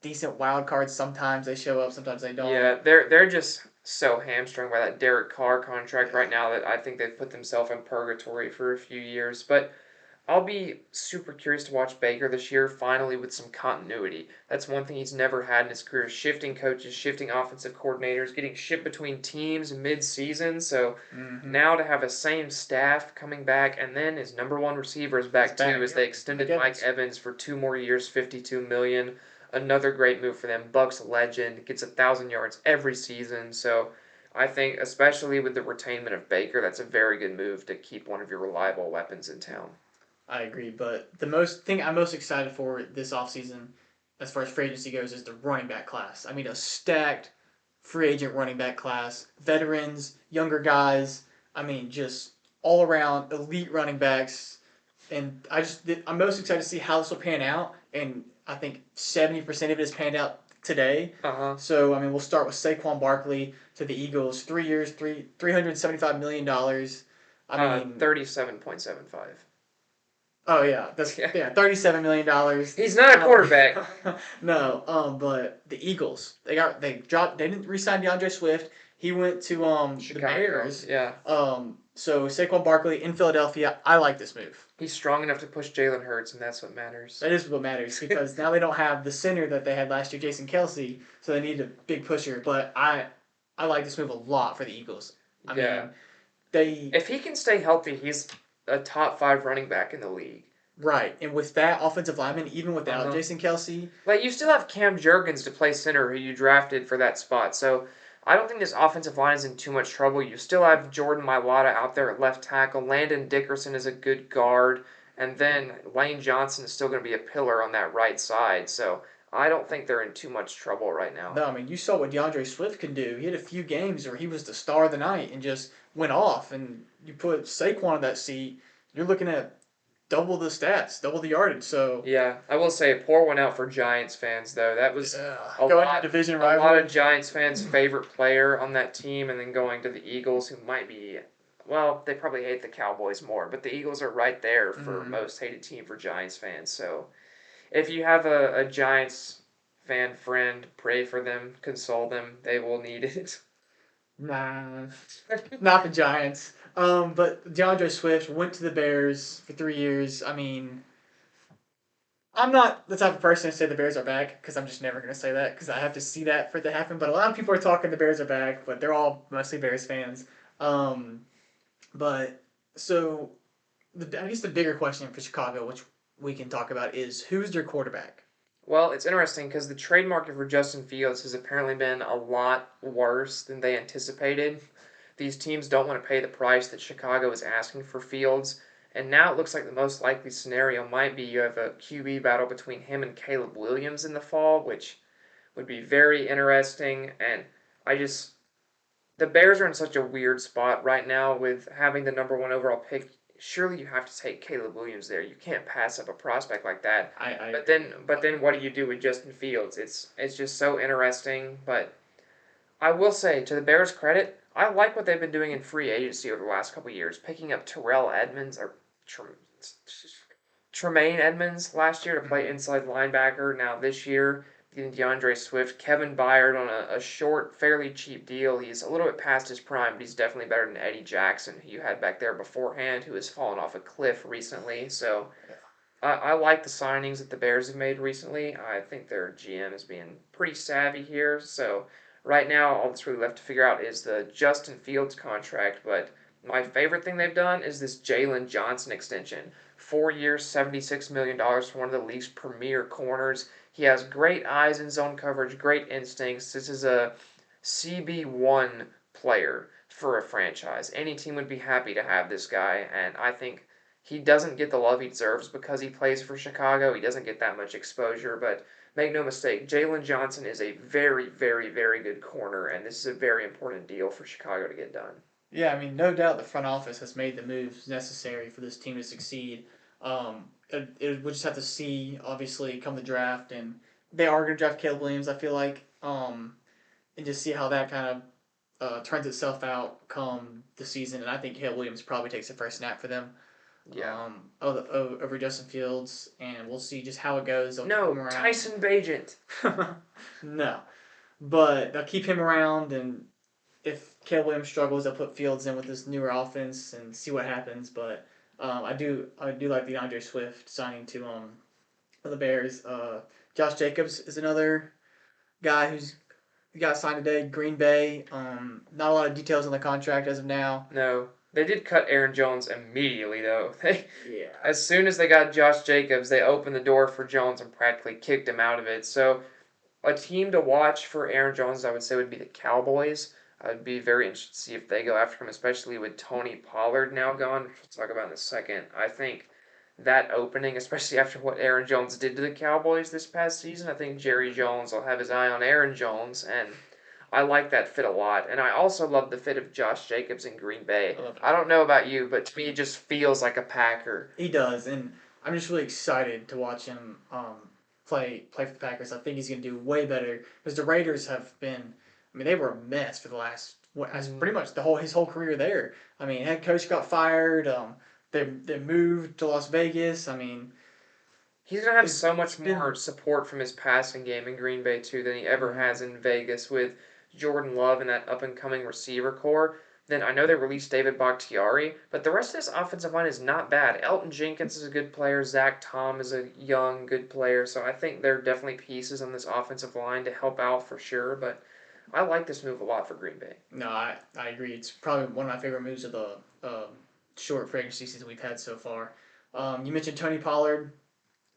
Speaker 1: decent wild card. Sometimes they show up, sometimes they don't.
Speaker 2: Yeah, they're just so hamstrung by that Derek Carr contract
Speaker 1: Yeah.
Speaker 2: right now that I think they've put themselves in purgatory for a few years. But I'll be super curious to watch Baker this year, finally with some continuity. That's one thing he's never had in his career: shifting coaches, shifting offensive coordinators, getting shipped between teams mid-season. So
Speaker 1: Mm-hmm.
Speaker 2: now to have a same staff coming back, and then his number one receiver is back too, as
Speaker 1: Yep.
Speaker 2: they extended
Speaker 1: Mike
Speaker 2: Mike
Speaker 1: Evans.
Speaker 2: Evans for 2 more years, 52 million. Another great move for them. Bucks legend, gets 1,000 yards every season. So I think, especially with the retainment of Baker, that's a very good move to keep one of your reliable weapons in town.
Speaker 1: I agree, but the most thing I'm most excited for this offseason, as far as free agency goes, is the running back class. I mean, a stacked free agent running back class, veterans, younger guys. I mean, just all around elite running backs. And I'm most excited to see how this will pan out. And I think 70% of it has panned out today.
Speaker 2: Uh huh.
Speaker 1: So I mean, we'll start with Saquon Barkley to the Eagles. 3 years, $375 million. I mean,
Speaker 2: 37.75.
Speaker 1: oh yeah, that's
Speaker 2: Yeah.
Speaker 1: yeah, $37 million.
Speaker 2: He's not a quarterback.
Speaker 1: No, but the Eagles they didn't re-sign DeAndre Swift. He went to the
Speaker 2: Chicago.
Speaker 1: Bears.
Speaker 2: Yeah.
Speaker 1: So Saquon Barkley in Philadelphia. I like this move.
Speaker 2: He's strong enough to push Jalen Hurts, and that's what matters.
Speaker 1: That is what matters because now they don't have the center that they had last year, Jason Kelsey. So they need a big pusher. But I like this move a lot for the Eagles. I
Speaker 2: Yeah.
Speaker 1: mean, they
Speaker 2: If he can stay healthy, he's a top five running back in the league.
Speaker 1: right, and with that offensive lineman, even without
Speaker 2: Uh-huh.
Speaker 1: Jason Kelsey,
Speaker 2: Like, you still have Cam Jurgens to play center, who you drafted for that spot. So I don't think this offensive line is in too much trouble. You still have Jordan Mailata out there at left tackle. Landon Dickerson is a good guard. And then Lane Johnson is still going to be a pillar on that right side. So I don't think they're in too much trouble right now.
Speaker 1: no, I mean, you saw what DeAndre Swift can do. He had a few games where he was the star of the night and just went off. And you put Saquon in that seat, you're looking at double the stats, double the yardage. So
Speaker 2: Yeah, I will say, pour one out for Giants fans, though. That was
Speaker 1: going to division
Speaker 2: a lot
Speaker 1: rival.
Speaker 2: of Giants fans' favorite player on that team, and then going to the Eagles, who might be, well, they probably hate the Cowboys more, but the Eagles are right there for most hated team for Giants fans. So if you have a Giants fan friend. Pray for them, console them. They will need it.
Speaker 1: Nah, not the Giants. But DeAndre Swift went to the Bears for 3 years. I mean, I'm not the type of person to say the Bears are back because I'm just never going to say that because I have to see that for it to happen. But a lot of people are talking the Bears are back, but they're all mostly Bears fans. Um, but so I guess the bigger question for Chicago, which we can talk about, is who's their quarterback?
Speaker 2: Well, it's interesting because the trade market for Justin Fields has apparently been a lot worse than they anticipated. These teams don't want to pay the price that Chicago is asking for Fields, and now it looks like the most likely scenario might be you have a QB battle between him and Caleb Williams in the fall, which would be very interesting. And I just the Bears are in such a weird spot right now with having the number one overall pick. Surely you have to take Caleb Williams there. You can't pass up a prospect like that.
Speaker 1: I
Speaker 2: But then what do you do with Justin Fields? It's just so interesting. But I will say, to the Bears' credit, I like what they've been doing in free agency over the last couple of years, picking up Terrell Edmonds or Tremaine Edmonds last year to play inside linebacker. Now this year, getting DeAndre Swift, Kevin Byard on a short, fairly cheap deal. He's a little bit past his prime, but he's definitely better than Eddie Jackson, who you had back there beforehand, who has fallen off a cliff recently. So I like the signings that the Bears have made recently. I think their GM is being pretty savvy here. So right now, all that's really left to figure out is the Justin Fields contract. But my favorite thing they've done is this Jalen Johnson extension. 4 years, $76 million for one of the league's premier corners. He has great eyes in zone coverage, great instincts. This is a CB1 player for a franchise. Any team would be happy to have this guy, and I think he doesn't get the love he deserves because he plays for Chicago. He doesn't get that much exposure, but make no mistake, Jalen Johnson is a very, very, very good corner, and this is a very important deal for Chicago to get done.
Speaker 1: Yeah, I mean, no doubt the front office has made the moves necessary for this team to succeed. We just have to see, obviously, come the draft, and they are going to draft Caleb Williams. I feel like, and just see how that kind of turns itself out come the season. And I think Caleb Williams probably takes the first snap for them,
Speaker 2: Yeah.
Speaker 1: over Justin Fields, and we'll see just how it goes. They'll keep him
Speaker 2: No,
Speaker 1: around.
Speaker 2: Tyson Bagent.
Speaker 1: No, but they'll keep him around, and if Caleb Williams struggles, they'll put Fields in with this newer offense and see what happens. But I do like the Andre Swift signing to the Bears. Josh Jacobs is another guy who's got signed today. Green Bay. Not a lot of details on the contract as of now.
Speaker 2: No. They did cut Aaron Jones immediately, though.
Speaker 1: Yeah.
Speaker 2: As soon as they got Josh Jacobs, they opened the door for Jones and practically kicked him out of it. So a team to watch for Aaron Jones, I would say, would be the Cowboys. I'd be very interested to see if they go after him, especially with Tony Pollard now gone, which we'll talk about in a second. I think that opening, especially after what Aaron Jones did to the Cowboys this past season, I think Jerry Jones will have his eye on Aaron Jones, and I like that fit a lot. And I also love the fit of Josh Jacobs in Green Bay. I don't know about you, but to me, it just feels like a Packer.
Speaker 1: He does, and I'm just really excited to watch him play for the Packers. I think he's going to do way better because the Raiders have been. I mean, they were a mess for the last pretty much his whole career there. I mean, head coach got fired. They moved to Las Vegas. I mean,
Speaker 2: He's gonna have
Speaker 1: it's,
Speaker 2: so
Speaker 1: it's
Speaker 2: much
Speaker 1: been
Speaker 2: more support from his passing game in Green Bay too than he ever
Speaker 1: mhm.
Speaker 2: has in Vegas with Jordan Love and that up and coming receiver core. Then I know they released David Bakhtiari, but the rest of this offensive line is not bad. Elton Jenkins is a good player. Zach Tom is a young, good player. So I think there are definitely pieces on this offensive line to help out for sure. But I like this move a lot for Green Bay.
Speaker 1: No, I agree. It's probably one of my favorite moves of the short free agency season we've had so far. You mentioned Tony Pollard.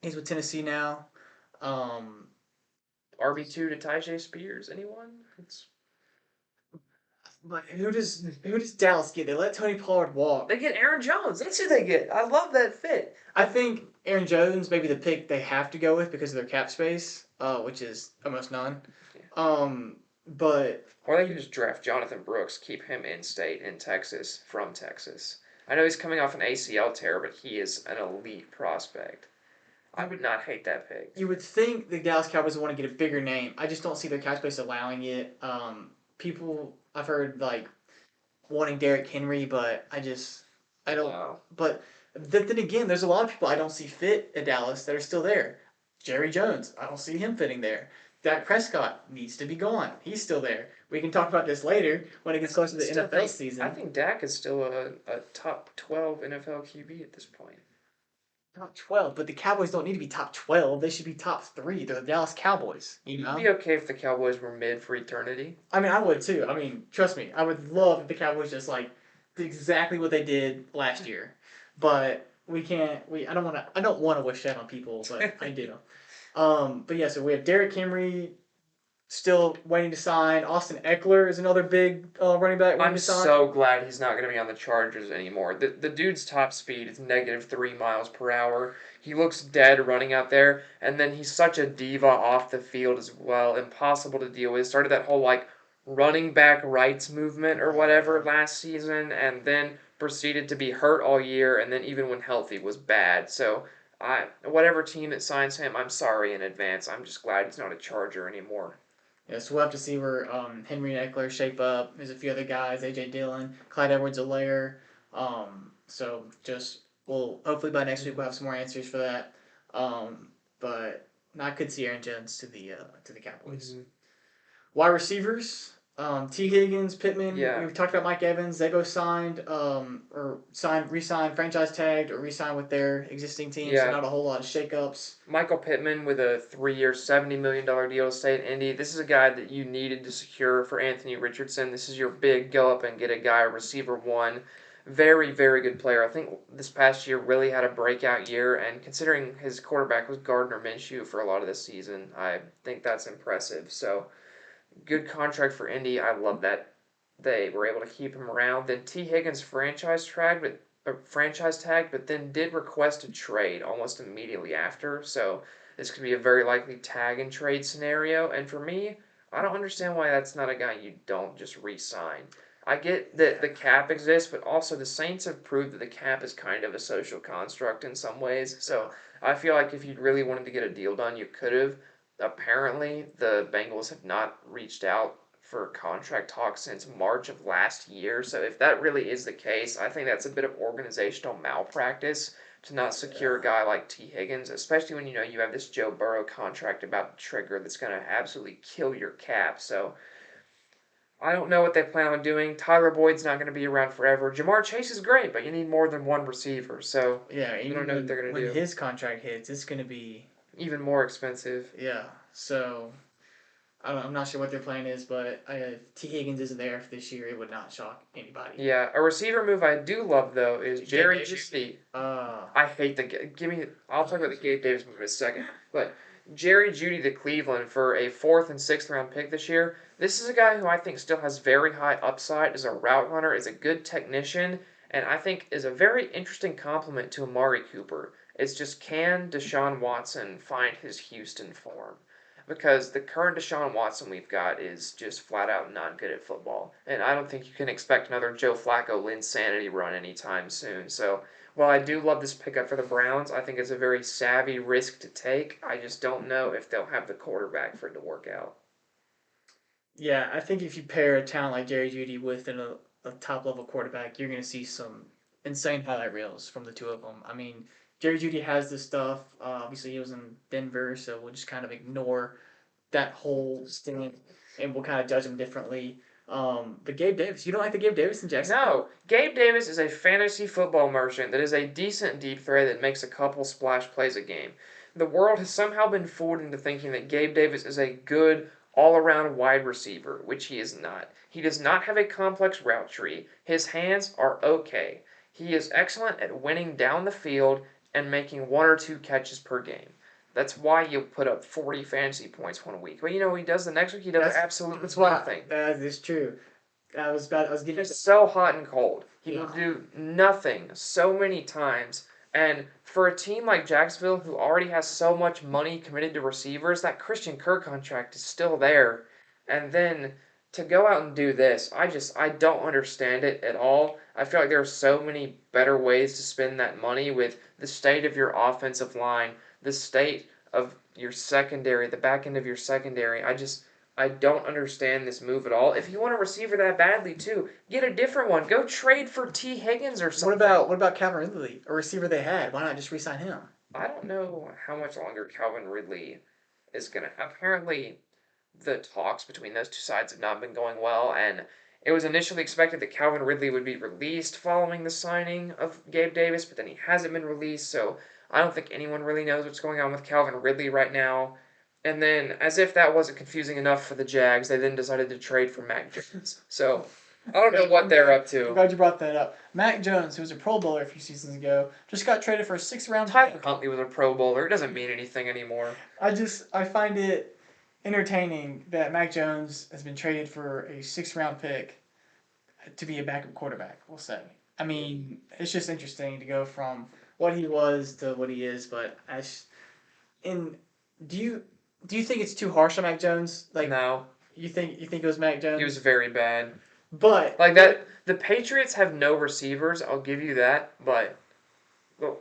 Speaker 1: He's with Tennessee now. Um,
Speaker 2: RB2 to Tyjae Spears, anyone? It's
Speaker 1: but who does Dallas get? They let Tony Pollard walk.
Speaker 2: They get Aaron Jones. That's who they get. I love that fit.
Speaker 1: I think Aaron Jones may be the pick they have to go with because of their cap space, which is almost none.
Speaker 2: Yeah.
Speaker 1: But
Speaker 2: Or they could just draft Jonathan Brooks, keep him in state in Texas, from Texas. I know he's coming off an ACL tear, but he is an elite prospect. I would not hate that pick.
Speaker 1: you would think the Dallas Cowboys would want to get a bigger name. I just don't see their cap space allowing it. People I've heard like wanting Derrick Henry, but I don't.
Speaker 2: No.
Speaker 1: But then again, there's a lot of people I don't see fit at Dallas that are still there. Jerry Jones, I don't see him fitting there. Dak Prescott needs to be gone. He's still there. We can talk about this later when it gets closer to the NFL
Speaker 2: I
Speaker 1: season.
Speaker 2: think Dak is still a top 12 NFL QB at this point.
Speaker 1: Top 12, but the Cowboys don't need to be top 12. They should be top 3. They're the Dallas Cowboys, you
Speaker 2: You'd
Speaker 1: know?
Speaker 2: be okay if the Cowboys were mid for eternity.
Speaker 1: I mean, I would too. I mean, trust me, I would love if the Cowboys just like did exactly what they did last year. But we can't. I don't want to. I don't want to wish that on people, but I do. But yeah, so we have Derrick Henry still waiting to sign. Austin Eckler is another big running back waiting
Speaker 2: I'm
Speaker 1: to sign.
Speaker 2: so glad he's not going to be on the Chargers anymore. The dude's top speed is -3 miles per hour. He looks dead running out there, and then he's such a diva off the field as well. Impossible to deal with. Started that whole like running back rights movement or whatever last season, and then proceeded to be hurt all year, and then even when healthy was bad. So whatever team that signs him, I'm sorry in advance. I'm just glad he's not a Charger anymore.
Speaker 1: Yeah, so we'll have to see where Henry and Eckler shape up. There's a few other guys, AJ Dillon, Clyde Edwards-Helaire. So just we'll hopefully by next week we'll have some more answers for that. But not good to see Aaron Jones to the Cowboys.
Speaker 2: Mm-hmm.
Speaker 1: Wide receivers, T. Higgins, Pittman.
Speaker 2: Yeah.
Speaker 1: We've talked about Mike Evans. They both signed, re-signed, franchise tagged, or re-signed with their existing team.
Speaker 2: Yeah.
Speaker 1: So not a whole lot of shakeups.
Speaker 2: Michael Pittman with a 3-year, $70 million deal to stay at Indy. This is a guy that you needed to secure for Anthony Richardson. This is your big go up and get a guy, receiver one. Very, very good player. I think this past year really had a breakout year, and considering his quarterback was Gardner Minshew for a lot of the season, I think that's impressive. So, good contract for Indy. I love that they were able to keep him around. Then T. Higgins franchise tag, but then did request a trade almost immediately after. So this could be a very likely tag and trade scenario. And for me, I don't understand why that's not a guy you don't just re-sign. I get that the cap exists, but also the Saints have proved that the cap is kind of a social construct in some ways. So I feel like if you really wanted to get a deal done, you could have. Apparently, the Bengals have not reached out for contract talks since March of last year. So if that really is the case, I think that's a bit of organizational malpractice to not secure a guy like T. Higgins, especially when you know you have this Joe Burrow contract about to trigger that's going to absolutely kill your cap. So I don't know what they plan on doing. Tyler Boyd's not going to be around forever. Jamar Chase is great, but you need more than one receiver. So
Speaker 1: Yeah,
Speaker 2: I don't know what they're going to
Speaker 1: when
Speaker 2: do.
Speaker 1: his contract hits, it's going to be
Speaker 2: Even more expensive.
Speaker 1: yeah. So I'm not sure what their plan is, but if T. Higgins isn't there for this year, it would not shock anybody.
Speaker 2: Yeah, a receiver move I do love though is Jerry
Speaker 1: Davis?
Speaker 2: Jeudy.
Speaker 1: Uh,
Speaker 2: I hate the give me. I'll talk about the Gabe Davis move in a second, but Jerry Jeudy to Cleveland for a 4th and 6th round pick this year. This is a guy who I think still has very high upside as a route runner, is a good technician, and I think is a very interesting complement to Amari Cooper. It's just can Deshaun Watson find his Houston form? Because the current Deshaun Watson we've got is just flat out not good at football. And I don't think you can expect another Joe Flacco Linsanity run anytime soon. So while I do love this pickup for the Browns, I think it's a very savvy risk to take. I just don't know if they'll have the quarterback for it to work out.
Speaker 1: yeah, I think if you pair a talent like Jerry Jeudy with a top level quarterback, you're going to see some insane highlight reels from the two of them. I mean, Jerry Jeudy has this stuff. Obviously, he was in Denver, so we'll just kind of ignore that whole stint, and we'll kind of judge him differently. But Gabe Davis, you don't like the Gabe Davis in Jacksonville?
Speaker 2: No, Gabe Davis is a fantasy football merchant that is a decent deep threat that makes a couple splash plays a game. The world has somehow been fooled into thinking that Gabe Davis is a good all around wide receiver, which he is not. He does not have a complex route tree. His hands are okay. He is excellent at winning down the field and making 1 or 2 catches per game. That's why you'll put up 40 fantasy points one week. But you know what he does the next week? He does absolutely nothing.
Speaker 1: That is true. I was getting
Speaker 2: Just so hot and cold. He
Speaker 1: Yeah.
Speaker 2: will do nothing so many times. And for a team like Jacksonville, who already has so much money committed to receivers, that Christian Kirk contract is still there. And then to go out and do this, I don't understand it at all. I feel like there are so many better ways to spend that money with the state of your offensive line, the state of your secondary, the back end of your secondary. I don't understand this move at all. If you want a receiver that badly too, get a different one. Go trade for T. Higgins or something.
Speaker 1: what about Calvin Ridley, a receiver they had? Why not just re-sign him?
Speaker 2: I don't know how much longer Calvin Ridley is gonna. Apparently, the talks between those two sides have not been going well, and it was initially expected that Calvin Ridley would be released following the signing of Gabe Davis, but then he hasn't been released, so I don't think anyone really knows what's going on with Calvin Ridley right now. And then, as if that wasn't confusing enough for the Jags, they then decided to trade for Mac Jones. So I don't know what they're up
Speaker 1: I'm
Speaker 2: to.
Speaker 1: glad you brought that up. Mac Jones, who was a Pro Bowler a few seasons ago, just got traded for a 6th round
Speaker 2: Tyler
Speaker 1: pick.
Speaker 2: Huntley was a Pro Bowler. It doesn't mean anything anymore.
Speaker 1: I find it entertaining that Mac Jones has been traded for a 6th round pick to be a backup quarterback. We'll say. I mean, it's just interesting to go from what he was to what he is. But in do you do you think it's too harsh on Mac Jones? Like
Speaker 2: No,
Speaker 1: you think it was Mac
Speaker 2: he was
Speaker 1: Jones?
Speaker 2: very bad.
Speaker 1: But
Speaker 2: Like that, the Patriots have no receivers. I'll give you that, but well,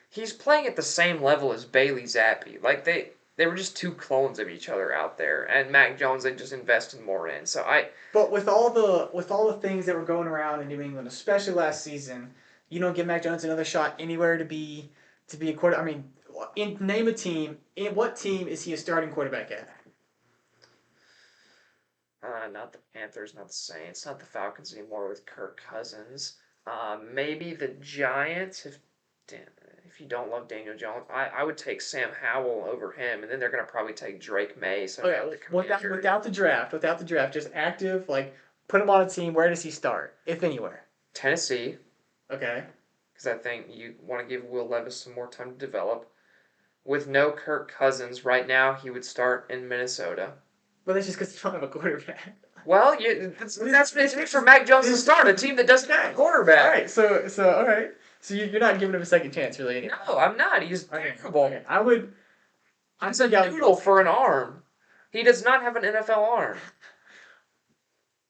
Speaker 2: he's playing at the same level as Bailey Zappi. Like they were just two clones of each other out there, and Mac Jones they just invested more in. So I
Speaker 1: But with all the things that were going around in New England, especially last season, you don't give Mac Jones another shot anywhere to be a quarter. I mean, name a team. In what team is he a starting quarterback at?
Speaker 2: not the Panthers, not the Saints, not the Falcons anymore with Kirk Cousins. Maybe the Giants if you don't love Daniel Jones, I would take Sam Howell over him, and then they're gonna probably take Drake May, so now
Speaker 1: Okay,
Speaker 2: the Commander.
Speaker 1: without the draft, just active. Like, put him on a team. Where does he start, if anywhere?
Speaker 2: Tennessee,
Speaker 1: Okay,
Speaker 2: because I think you want to give Will Levis some more time to develop. With no Kirk Cousins right now, he would start in Minnesota.
Speaker 1: but that's just because you don't have a quarterback.
Speaker 2: Well, that's what it takes for Mac Jones to start a team that doesn't have a quarterback.
Speaker 1: All right, so all right, so you're not giving him a second chance, really. Anyway.
Speaker 2: No, I'm not. He's
Speaker 1: Okay,
Speaker 2: terrible.
Speaker 1: okay. I would. I
Speaker 2: He's a
Speaker 1: think I would
Speaker 2: noodle for an arm. He does not have an NFL arm.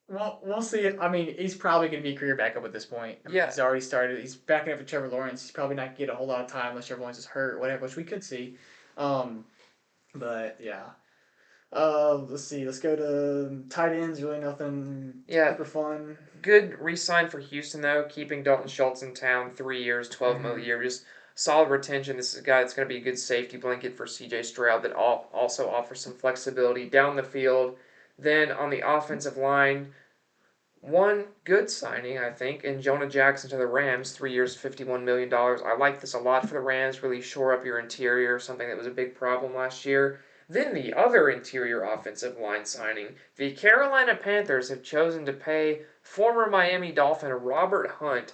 Speaker 1: Well, we'll see. I mean, he's probably going to be a career backup at this point. I mean,
Speaker 2: Yeah.
Speaker 1: he's already started. He's backing up for Trevor Lawrence. He's probably not going to get a whole lot of time unless Trevor Lawrence is hurt or whatever, which we could see. Um, but yeah. Let's see. Let's go to tight ends. Really nothing
Speaker 2: Yeah.
Speaker 1: super fun.
Speaker 2: Good re-sign for Houston though, keeping Dalton Schultz in town 3 years, 12 million a year, just solid retention. This is a guy that's going to be a good safety blanket for C.J. Stroud that also offers some flexibility down the field. Then on the offensive line, one good signing, I think, in Jonah Jackson to the Rams, 3 years, $51 million. I like this a lot for the Rams, really shore up your interior, something that was a big problem last year. Then the other interior offensive line signing, the Carolina Panthers have chosen to pay former Miami Dolphin Robert Hunt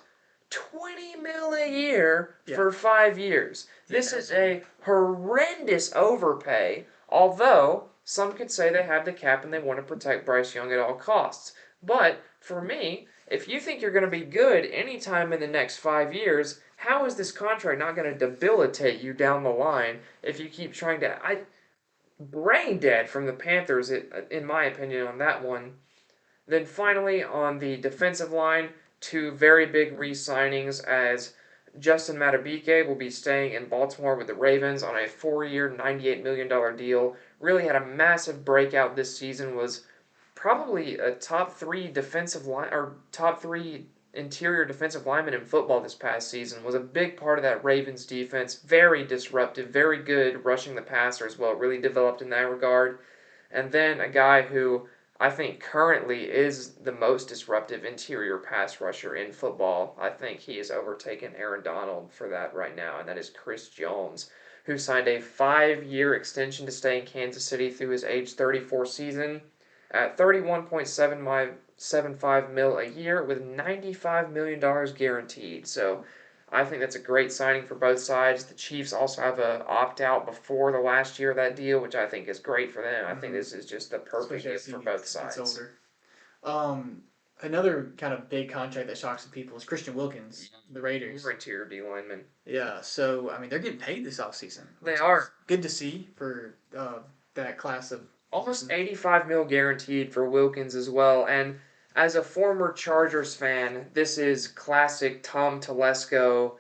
Speaker 2: 20 mil a year for 5 years. This is a horrendous overpay, although some could say they have the cap and they want to protect Bryce Young at all costs. But for me, if you think you're going to be good anytime in the next 5 years, how is this contract not going to debilitate you down the line if you keep trying to? Brain dead from the Panthers, in my opinion, on that one. Then finally, on the defensive line, two very big re-signings as Justin Matabike will be staying in Baltimore with the Ravens on a 4-year, $98 million deal. Really had a massive breakout this season, was probably a top three defensive line or top three interior defensive lineman in football this past season. Was a big part of that Ravens defense. Very disruptive, very good rushing the passer as well. Really developed in that regard. And then a guy who I think currently is the most disruptive interior pass rusher in football. I think he has overtaken Aaron Donald for that right now, and that is Chris Jones, who signed a 5-year extension to stay in Kansas City through his age 34 season at 31.75 mil a year with $95 million guaranteed. So I think that's a great signing for both sides. The Chiefs also have a opt-out before the last year of that deal, which I think is great for them. I think this is just the perfect deal for both sides.
Speaker 1: It's older. Another kind of big contract that shocks some people is Christian Wilkins, the Raiders.
Speaker 2: Interior D lineman.
Speaker 1: Yeah, so I mean they're getting paid this offseason.
Speaker 2: They are.
Speaker 1: Good to see for that class of
Speaker 2: almost 85 mil guaranteed for Wilkins as well. And as a former Chargers fan, this is classic Tom Telesco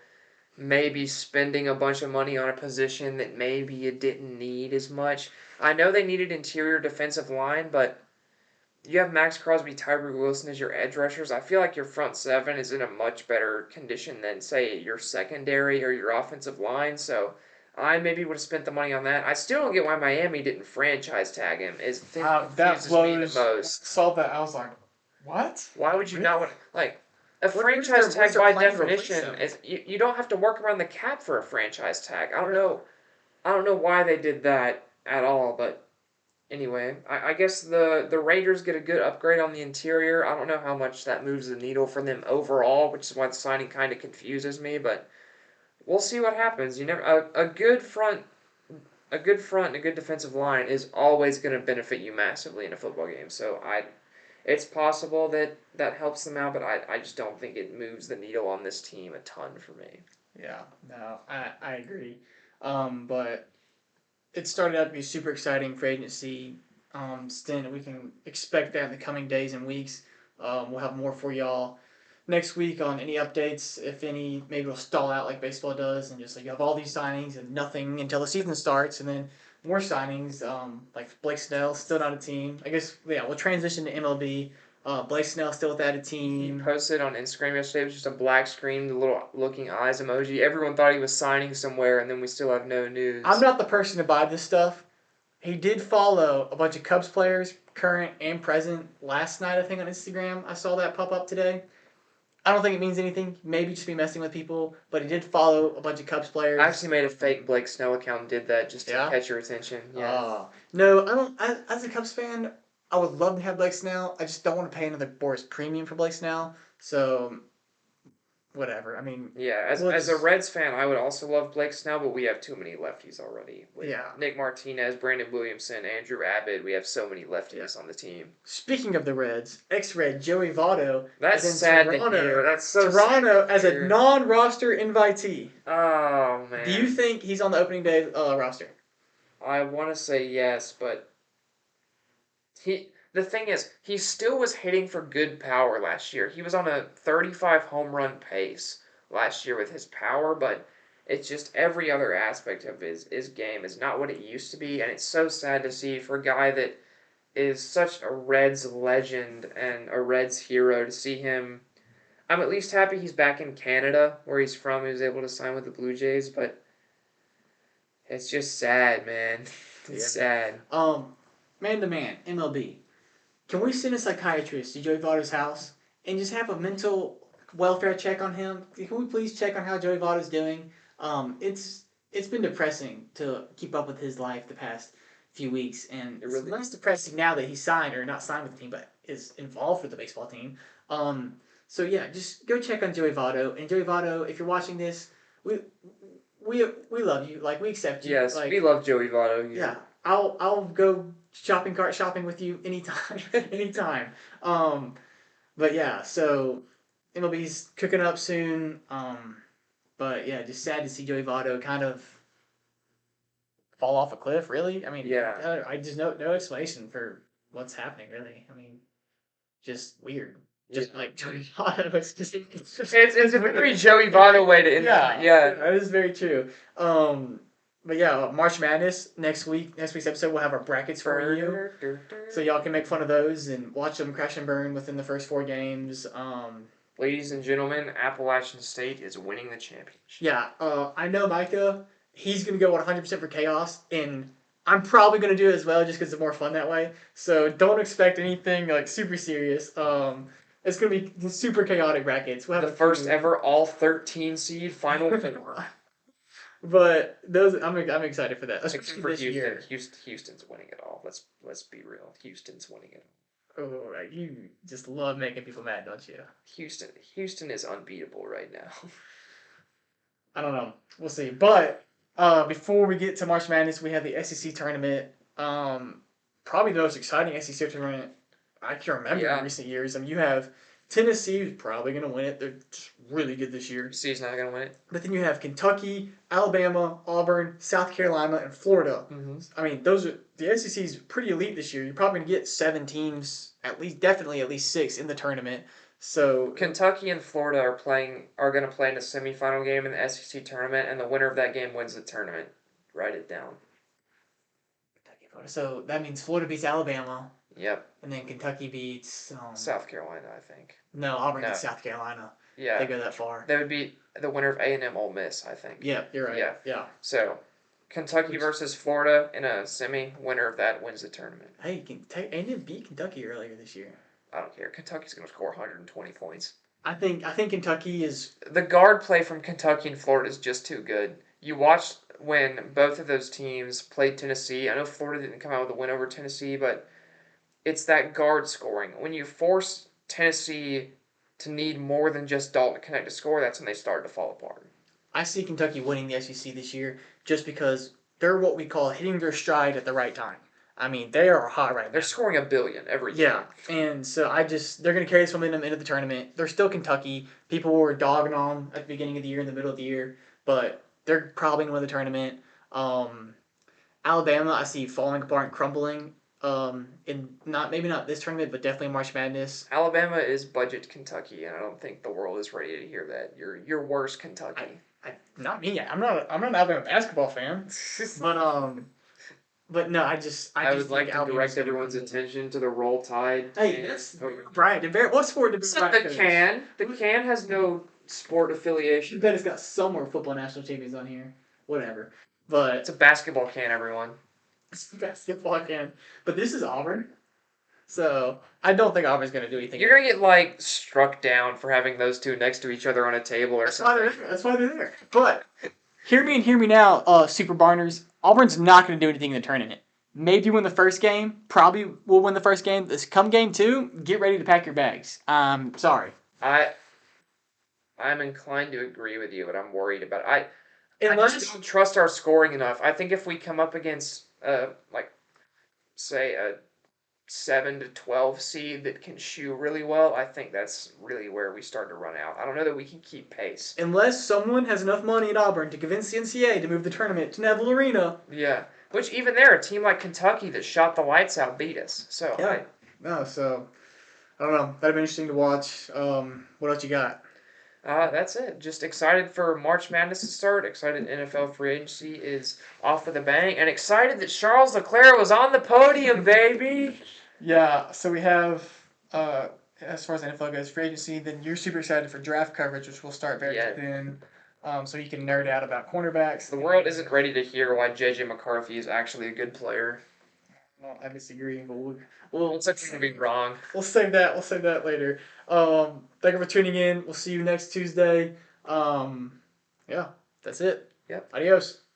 Speaker 2: maybe spending a bunch of money on a position that maybe you didn't need as much. I know they needed interior defensive line, but you have Max Crosby, Tyreek Wilson as your edge rushers. I feel like your front seven is in a much better condition than, say, your secondary or your offensive line. So I maybe would have spent the money on that. I still don't get why Miami didn't franchise tag him. It
Speaker 1: That
Speaker 2: confuses me the
Speaker 1: blows. When I
Speaker 2: most.
Speaker 1: saw that, I was like, what?
Speaker 2: Why would you not
Speaker 1: Really?
Speaker 2: want like a franchise
Speaker 1: What's
Speaker 2: tag
Speaker 1: their
Speaker 2: by
Speaker 1: plan to replace
Speaker 2: definition
Speaker 1: him?
Speaker 2: is you don't have to work around the cap for a franchise tag. I don't know why they did that at all, but anyway, I guess the Raiders get a good upgrade on the interior. I don't know how much that moves the needle for them overall, which is why the signing kind of confuses me, but we'll see what happens. You never a good front and a good defensive line is always going to benefit you massively in a football game. So it's possible that that helps them out, but I just don't think it moves the needle on this team a ton for me.
Speaker 1: Yeah, no, I agree. But it started out to be super exciting for agency stint. We can expect that in the coming days and weeks. We'll have more for y'all next week on any updates, if any. Maybe we'll stall out like baseball does, and just like you have all these signings and nothing until the season starts, and then more signings. Like Blake Snell still not a team. I guess yeah, we'll transition to MLB. Blake Snell still without a
Speaker 2: He
Speaker 1: team.
Speaker 2: posted on Instagram yesterday. It was just a black screen, the little looking eyes emoji. Everyone thought he was signing somewhere, and then we still have no
Speaker 1: I'm
Speaker 2: news.
Speaker 1: not the person to buy this stuff. He did follow a bunch of Cubs players, current and present, last night, I think, on Instagram. I saw that pop up today. I don't think it means anything. Maybe just be messing with people, but he did follow a bunch of Cubs
Speaker 2: I
Speaker 1: players.
Speaker 2: actually made a fake Blake Snell account and did that just to
Speaker 1: Yeah.
Speaker 2: catch your attention. Yeah.
Speaker 1: No, I don't. As a Cubs fan, I would love to have Blake Snell. I just don't want to pay another Boris premium for Blake Snell. So whatever. I mean,
Speaker 2: Yeah,
Speaker 1: we'll
Speaker 2: as a
Speaker 1: just
Speaker 2: Reds fan, I would also love Blake Snell, but we have too many lefties already. With
Speaker 1: yeah.
Speaker 2: Nick Martinez, Brandon Williamson, Andrew Abbott, we have so many
Speaker 1: Yeah.
Speaker 2: lefties on the team.
Speaker 1: Speaking of the Reds, ex-Red Joey Votto
Speaker 2: That's
Speaker 1: is in
Speaker 2: sad to hear.
Speaker 1: Toronto.
Speaker 2: That's so sad
Speaker 1: Toronto
Speaker 2: to
Speaker 1: as a
Speaker 2: hear.
Speaker 1: non-roster invitee.
Speaker 2: Oh
Speaker 1: Do you
Speaker 2: man,
Speaker 1: think he's on the opening day roster?
Speaker 2: I want to say yes, but the thing is, he still was hitting for good power last year. He was on a 35 home run pace last year with his power, but it's just every other aspect of his game is not what it used to be, and it's so sad to see for a guy that is such a Reds legend and a Reds hero to see him. I'm at least happy he's back in Canada, where he's from. He was able to sign with the Blue Jays, but it's just sad, man. It's
Speaker 1: Yeah.
Speaker 2: sad.
Speaker 1: Man to man, MLB. Can we send a psychiatrist to Joey Votto's house and just have a mental welfare check on him? Can we please check on how Joey Votto's doing? It's been depressing to keep up with his life the past few weeks, and
Speaker 2: It
Speaker 1: it's
Speaker 2: really
Speaker 1: less depressing now that he's signed or not signed with the team, but is involved with the baseball team. So yeah, just go check on Joey Votto. And Joey Votto, if you're watching this, we we love you. Like we accept you.
Speaker 2: Yes, we
Speaker 1: Like
Speaker 2: love Joey Votto
Speaker 1: yeah,
Speaker 2: here.
Speaker 1: I'll go shopping cart shopping with you anytime, anytime. Um, but yeah, so MLB's cooking up soon. But yeah, just sad to see Joey Votto kind of fall off a cliff. Really, I mean,
Speaker 2: Yeah.
Speaker 1: I just no explanation for what's happening. Really, I mean, just weird.
Speaker 2: Yeah.
Speaker 1: Just like Joey Votto,
Speaker 2: It's a very Joey Votto way to end
Speaker 1: yeah,
Speaker 2: it. Yeah.
Speaker 1: that is very true. But yeah, March Madness next week. Next week's episode, we'll have our brackets for you, so y'all can make fun of those and watch them crash and burn within the first four games.
Speaker 2: Ladies and gentlemen, Appalachian State is winning the championship.
Speaker 1: Yeah, I know Micah. He's gonna go 100% for chaos, and I'm probably gonna do it as well, just because it's more fun that way. So don't expect anything like super serious. It's gonna be super chaotic brackets. We'll have
Speaker 2: The first ever all 13 seed Final Four.
Speaker 1: But those, I'm excited for that,
Speaker 2: Except
Speaker 1: especially
Speaker 2: for
Speaker 1: this
Speaker 2: Houston.
Speaker 1: year.
Speaker 2: Houston's winning it all. Let's be real. Houston's winning it.
Speaker 1: Oh, you just love making people mad, don't you?
Speaker 2: Houston is unbeatable right now.
Speaker 1: I don't know. We'll see. But before we get to March Madness, we have the SEC tournament. Probably the most exciting SEC tournament I can remember
Speaker 2: Yeah.
Speaker 1: in recent years. I mean, you have Tennessee, who's probably going to win it. They're just really good this year.
Speaker 2: Tennessee's not gonna win it.
Speaker 1: But then you have Kentucky, Alabama, Auburn, South Carolina, and Florida.
Speaker 2: Mm-hmm.
Speaker 1: I mean, those are the SEC's pretty elite this year. You're probably going to get 7 teams, at least, definitely at least 6 in the tournament. So
Speaker 2: Kentucky and Florida are gonna play in a semifinal game in the SEC tournament, and the winner of that game wins the tournament. Write it down.
Speaker 1: So that means Florida beats Alabama.
Speaker 2: Yep.
Speaker 1: And then Kentucky beats
Speaker 2: South Carolina, I think.
Speaker 1: No, Auburn
Speaker 2: No.
Speaker 1: beats South Carolina.
Speaker 2: Yeah.
Speaker 1: They go that far.
Speaker 2: They would beat the winner of A&M Ole Miss, I think.
Speaker 1: Yeah, you're right.
Speaker 2: Yeah.
Speaker 1: Yeah.
Speaker 2: So Kentucky
Speaker 1: Which,
Speaker 2: versus Florida in a semi. Winner of that wins the tournament.
Speaker 1: hey, A&M beat Kentucky earlier this year.
Speaker 2: I don't care. Kentucky's going to score 120 points.
Speaker 1: I think Kentucky is.
Speaker 2: The guard play from Kentucky and Florida is just too good. You watched when both of those teams played Tennessee. I know Florida didn't come out with a win over Tennessee, but it's that guard scoring. When you force Tennessee to need more than just Dalton Connect to score, that's when they started to fall apart.
Speaker 1: I see Kentucky winning the SEC this year just because they're what we call hitting their stride at the right time. I mean, they are hot right now.
Speaker 2: They're scoring $1 billion every
Speaker 1: Yeah,
Speaker 2: game.
Speaker 1: and so they're going to carry this momentum into the tournament. They're still Kentucky. People were dogging on them at the beginning of the year, in the middle of the year, but they're probably going to win the tournament. Um, Alabama, I see falling apart and crumbling. In not maybe not this tournament, but definitely March Madness.
Speaker 2: Alabama is budget Kentucky, and I don't think the world is ready to hear that. You're worse Kentucky.
Speaker 1: Not me. I'm not an Alabama basketball fan, but but no, I
Speaker 2: I
Speaker 1: just
Speaker 2: would like
Speaker 1: think
Speaker 2: to
Speaker 1: Alabama's
Speaker 2: direct
Speaker 1: gonna
Speaker 2: everyone's
Speaker 1: crumble.
Speaker 2: attention to the Roll Tide.
Speaker 1: Hey, that's Brian. What sport did
Speaker 2: It's
Speaker 1: Brian
Speaker 2: not the
Speaker 1: coach?
Speaker 2: can. The can has no sport
Speaker 1: You
Speaker 2: affiliation.
Speaker 1: bet it's got somewhere football national champions on here. Whatever.
Speaker 2: It's a
Speaker 1: But
Speaker 2: basketball can, everyone.
Speaker 1: basketball can. But this is Auburn. So I don't think Auburn's gonna do anything.
Speaker 2: You're gonna get like struck down for having those two next to each other on a table or
Speaker 1: That's why
Speaker 2: something.
Speaker 1: they're there. That's why they're there. But hear me now, Super Barners. Auburn's not gonna do anything in the tournament. Maybe win the first game. Probably will win the first game. This come game two, get ready to pack your bags. Sorry.
Speaker 2: I I'm inclined to agree with you, but I'm worried about it. I just
Speaker 1: Unless
Speaker 2: don't trust our scoring enough. I think if we come up against like say a 7 to 12 seed that can shoot really well, I think that's really where we start to run out. I don't know that we can keep pace.
Speaker 1: unless someone has enough money at Auburn to convince the NCAA to move the tournament to Neville Arena.
Speaker 2: Yeah, which even there, a team like Kentucky that shot the lights out beat us. So
Speaker 1: Yeah. No, so I don't know. That'd be interesting to watch. What else you got?
Speaker 2: That's it. Just excited for March Madness to start. Excited NFL free agency is off with a bang, and excited that Charles Leclerc was on the podium, baby.
Speaker 1: Yeah, so we have as far as NFL goes, free agency. Then you're super excited for draft coverage, which will start very
Speaker 2: Yeah.
Speaker 1: soon. So you can nerd out about cornerbacks.
Speaker 2: The world isn't ready to hear why JJ McCarthy is actually a good player.
Speaker 1: Well, I disagree, but
Speaker 2: Well, it's actually gonna be wrong.
Speaker 1: we'll save that. We'll save that later. Thank you for tuning in. We'll see you next Tuesday. Yeah, that's it.
Speaker 2: Yep.
Speaker 1: Adios.